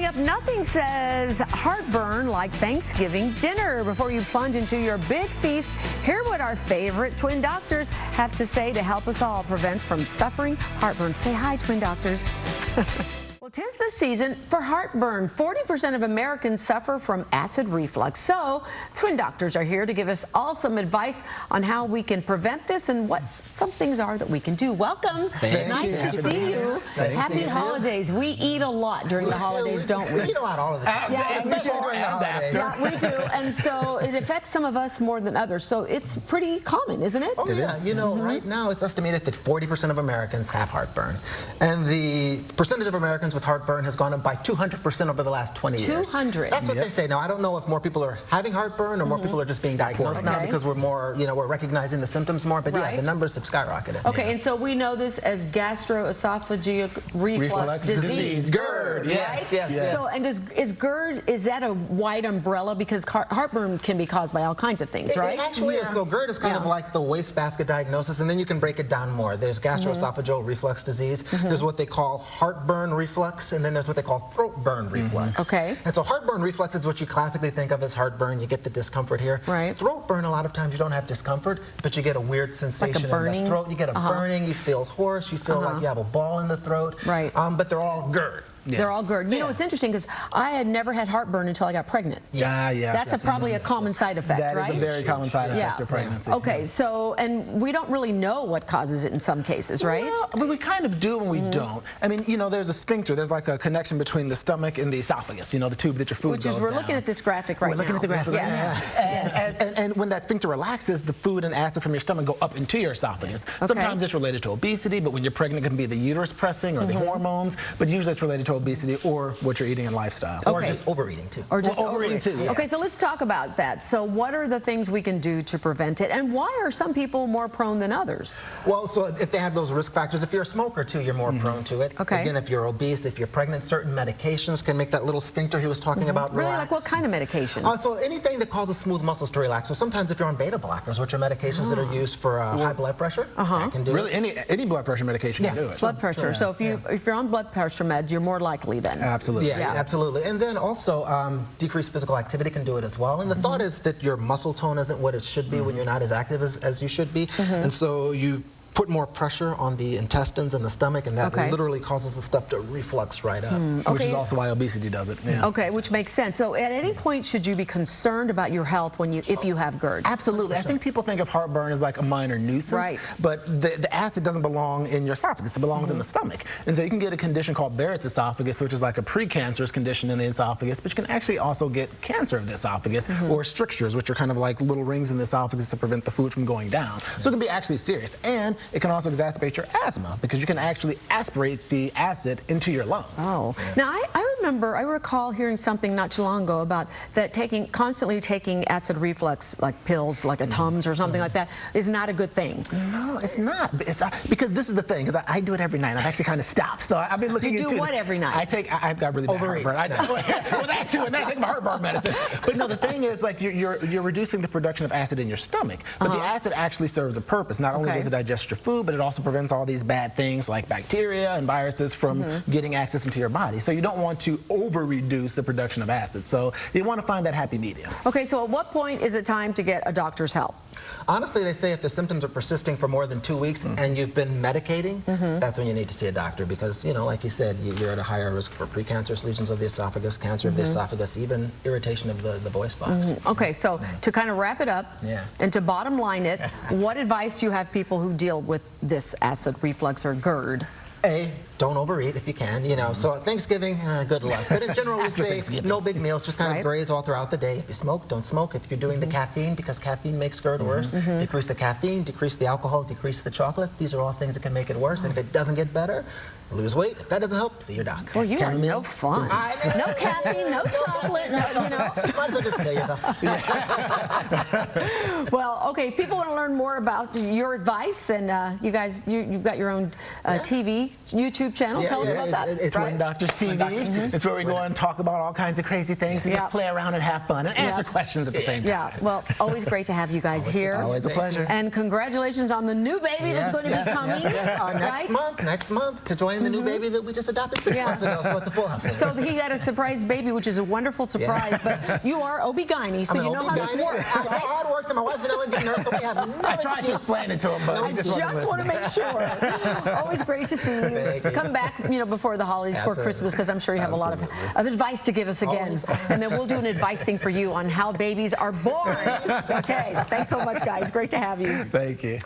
Coming up, nothing says heartburn like Thanksgiving dinner. Before you plunge into your big feast, hear what our favorite twin doctors have to say to help us all prevent from suffering heartburn. Say hi, twin doctors. Well, 'tis the season for heartburn. 40% of Americans suffer from acid reflux. So, twin doctors are here to give us all some advice on how we can prevent this and what some things are that we can do. Welcome. Nice to see you. Happy holidays. We eat a lot during the holidays, don't we? We eat a lot all of the time. Yeah, especially during the holidays. Yeah, we do. And so it affects some of us more than others. So it's pretty common, isn't it? Oh, yeah. You know, right now it's estimated that 40% of Americans have heartburn. And the percentage of Americans with heartburn has gone up by 200% over the last 20 years. 200. That's what they say. Now, I don't know if more people are having heartburn or more people are just being diagnosed now because we're more, we're recognizing the symptoms more. But yeah, the numbers have skyrocketed. Okay, and so we know this as gastroesophageal reflux disease. GERD. Yes. So, and is GERD, is that a wide umbrella? Because heartburn can be caused by all kinds of things, right? It actually is. So GERD is kind of like the wastebasket diagnosis, and then you can break it down more. There's gastroesophageal reflux disease. There's what they call heartburn reflux, and then there's what they call throat burn reflux. Okay. And so heartburn reflux is what you classically think of as heartburn. You get the discomfort here. Right. Throat burn, a lot of times you don't have discomfort, but you get a weird sensation like in the throat. You get a burning, you feel hoarse, you feel like you have a ball in the throat. Right. But they're all GERD. Yeah. They're all GERD. You know, it's interesting because I had never had heartburn until I got pregnant. That's probably a common side effect, right? That is a very common side effect of pregnancy. Okay, so, and we don't really know what causes it in some cases, right? Well, but we kind of do and we don't. I mean, there's a sphincter. There's like a connection between the stomach and the esophagus, the tube that your food goes down. We're looking at this graphic right now. We're looking at the graphic right now. And when that sphincter relaxes, the food and acid from your stomach go up into your esophagus. Sometimes it's related to obesity, but when you're pregnant, it can be the uterus pressing or the hormones, but usually it's related to obesity or what you're eating in lifestyle. Or just overeating too. Or just overeating too. Yes. Okay, so let's talk about that. So what are the things we can do to prevent it, and why are some people more prone than others? Well, so if they have those risk factors, if you're a smoker too, you're more prone to it. Okay. Again, if you're obese, if you're pregnant, certain medications can make that little sphincter he was talking about relax. Really, like what kind of medications? So anything that causes smooth muscles to relax. So sometimes if you're on beta blockers, which are medications that are used for high blood pressure, that can do really any blood pressure medication can do it. Blood pressure. So if you're on blood pressure meds, you're more likely then. Absolutely. Yeah, absolutely. And then also decreased physical activity can do it as well. And the thought is that your muscle tone isn't what it should be when you're not as active as you should be. And so you put more pressure on the intestines and the stomach, and that literally causes the stuff to reflux right up. Which is also why obesity does it. Okay, which makes sense. So at any point should you be concerned about your health if you have GERD? Absolutely. I think people think of heartburn as like a minor nuisance, but the acid doesn't belong in your esophagus. It belongs in the stomach. And so you can get a condition called Barrett's esophagus, which is like a precancerous condition in the esophagus, but you can actually also get cancer of the esophagus or strictures, which are kind of like little rings in the esophagus to prevent the food from going down. So it can be actually serious. And it can also exacerbate your asthma because you can actually aspirate the acid into your lungs. Oh. Now, I recall hearing something not too long ago about that constantly taking acid reflux, like pills, like a Tums or something like that, is not a good thing. No, it's not. Because this is the thing, because I do it every night. I've actually kind of stopped. So I've been looking into it. You do what every night? I've got really bad heartburn. Well, that too, and then I take my heartburn medicine. But no, the thing is, like, you're reducing the production of acid in your stomach. But the acid actually serves a purpose. Not only does it digest your food, but it also prevents all these bad things like bacteria and viruses from getting access into your body. So you don't want to over-reduce the production of acid. So you want to find that happy medium. Okay, so at what point is it time to get a doctor's help? Honestly, they say if the symptoms are persisting for more than 2 weeks and you've been medicating, that's when you need to see a doctor because, like you said, you're at a higher risk for precancerous lesions of the esophagus, cancer of the esophagus, even irritation of the voice box. Okay, so to kind of wrap it up and to bottom line it, what advice do you have people who deal with this acid reflux or GERD? Don't overeat if you can, So Thanksgiving, good luck. But in general, we say no big meals, just kind of graze all throughout the day. If you smoke, don't smoke. If you're doing the caffeine, because caffeine makes GERD worse, decrease the caffeine, decrease the alcohol, decrease the chocolate. These are all things that can make it worse. And if it doesn't get better, lose weight. If that doesn't help, see your doctor. Well, you are no fun. No caffeine, no chocolate, Might as well just kill yourself. Well, okay, if people want to learn more about your advice, and you guys, you've got your own TV YouTube channel. Tell us about that. It's Twin Doctors TV. It's where we go and talk about all kinds of crazy things and just play around and have fun and answer questions at the same time. Yeah, well, always great to have you guys here. Always a pleasure. And congratulations on the new baby that's going to be coming. Next month to join the new baby that we just adopted 6 months ago. So it's a full house. So he got a surprise baby, which is a wonderful surprise. But you are OB-GYN, so you know how this works. I know how it works, and my wife's an L&D nurse, so we have no I tried to explain it to him, but he just want to make sure. Always great to see you. Come back, before the holidays, before Christmas, because I'm sure you have a lot of advice to give us again. And then we'll do an advice thing for you on how babies are born. Okay, thanks so much, guys. Great to have you. Thank you.